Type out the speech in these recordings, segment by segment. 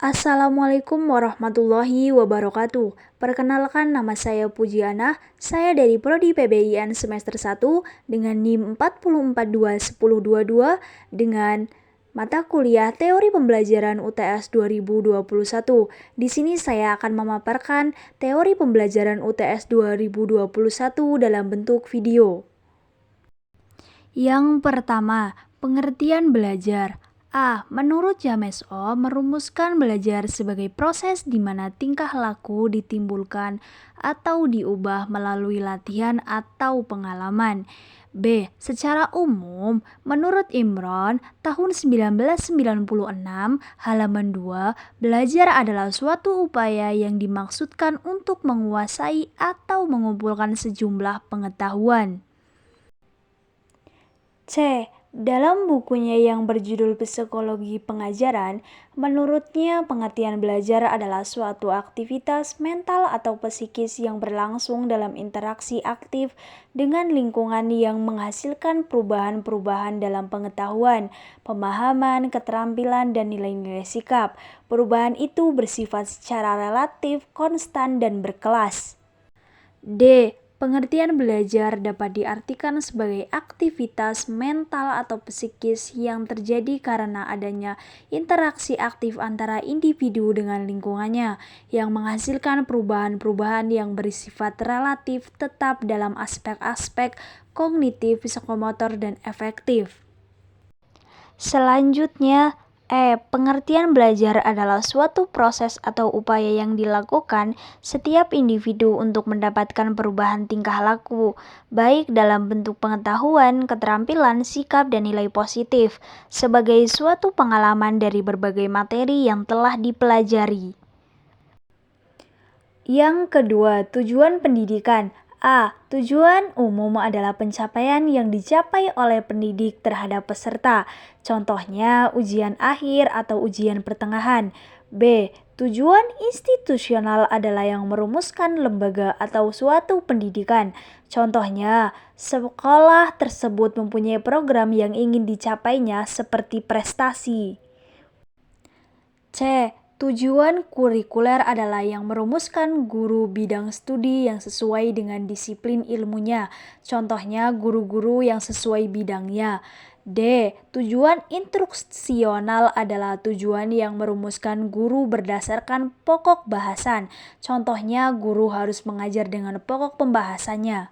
Assalamualaikum warahmatullahi wabarakatuh. Perkenalkan, nama saya Pujiana. Saya dari Prodi PBIN semester 1 dengan NIM 4421022 dengan mata kuliah Teori Pembelajaran UTS 2021. Di sini saya akan memaparkan teori pembelajaran UTS 2021 dalam bentuk video. Yang pertama, pengertian belajar. Menurut James O, merumuskan belajar sebagai proses di mana tingkah laku ditimbulkan atau diubah melalui latihan atau pengalaman. B. Secara umum, menurut Imron, tahun 1996, halaman 2, belajar adalah suatu upaya yang dimaksudkan untuk menguasai atau mengumpulkan sejumlah pengetahuan. C. Dalam bukunya yang berjudul Psikologi Pengajaran, menurutnya pengertian belajar adalah suatu aktivitas mental atau psikis yang berlangsung dalam interaksi aktif dengan lingkungan yang menghasilkan perubahan-perubahan dalam pengetahuan, pemahaman, keterampilan, dan nilai-nilai sikap. Perubahan itu bersifat secara relatif, konstan, dan berkelas. D. Pengertian belajar dapat diartikan sebagai aktivitas mental atau psikis yang terjadi karena adanya interaksi aktif antara individu dengan lingkungannya, yang menghasilkan perubahan-perubahan yang bersifat relatif tetap dalam aspek-aspek kognitif, psikomotor, dan afektif. Selanjutnya, pengertian belajar adalah suatu proses atau upaya yang dilakukan setiap individu untuk mendapatkan perubahan tingkah laku, baik dalam bentuk pengetahuan, keterampilan, sikap, dan nilai positif, sebagai suatu pengalaman dari berbagai materi yang telah dipelajari. Yang kedua, tujuan pendidikan. Tujuan umum adalah pencapaian yang dicapai oleh pendidik terhadap peserta. Contohnya, ujian akhir atau ujian pertengahan. B. Tujuan institusional adalah yang merumuskan lembaga atau suatu pendidikan. Contohnya, sekolah tersebut mempunyai program yang ingin dicapainya seperti prestasi. C. Tujuan kurikuler adalah yang merumuskan guru bidang studi yang sesuai dengan disiplin ilmunya, contohnya guru-guru yang sesuai bidangnya. D. Tujuan instruksional adalah tujuan yang merumuskan guru berdasarkan pokok bahasan, contohnya guru harus mengajar dengan pokok pembahasannya.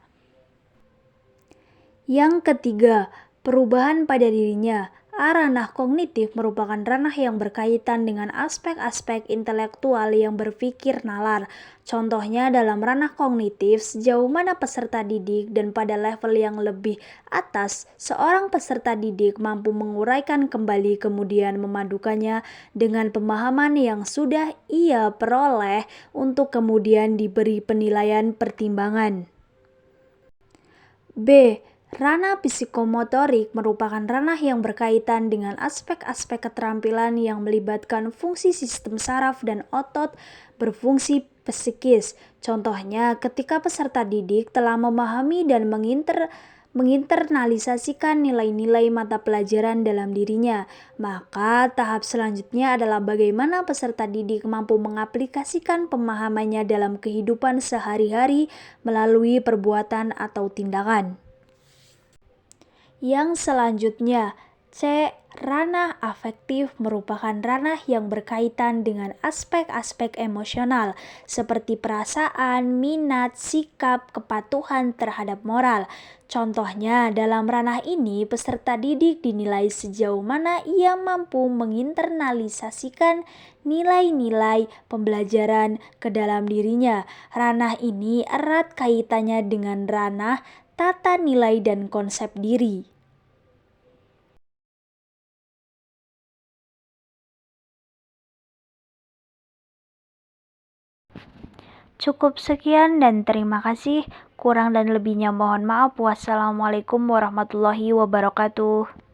Yang ketiga, perubahan pada dirinya. Ranah kognitif merupakan ranah yang berkaitan dengan aspek-aspek intelektual yang berpikir nalar. Contohnya dalam ranah kognitif, sejauh mana peserta didik dan pada level yang lebih atas, seorang peserta didik mampu menguraikan kembali kemudian memadukannya dengan pemahaman yang sudah ia peroleh untuk kemudian diberi penilaian pertimbangan. B. Ranah psikomotorik merupakan ranah yang berkaitan dengan aspek-aspek keterampilan yang melibatkan fungsi sistem saraf dan otot berfungsi psikis. Contohnya, ketika peserta didik telah memahami dan menginternalisasikan nilai-nilai mata pelajaran dalam dirinya, maka tahap selanjutnya adalah bagaimana peserta didik mampu mengaplikasikan pemahamannya dalam kehidupan sehari-hari melalui perbuatan atau tindakan. Yang selanjutnya, C. Ranah afektif merupakan ranah yang berkaitan dengan aspek-aspek emosional seperti perasaan, minat, sikap, kepatuhan terhadap moral. Contohnya, dalam ranah ini peserta didik dinilai sejauh mana ia mampu menginternalisasikan nilai-nilai pembelajaran ke dalam dirinya. Ranah ini erat kaitannya dengan ranah tata nilai dan konsep diri. Cukup sekian dan terima kasih. Kurang dan lebihnya mohon maaf. Wassalamualaikum warahmatullahi wabarakatuh.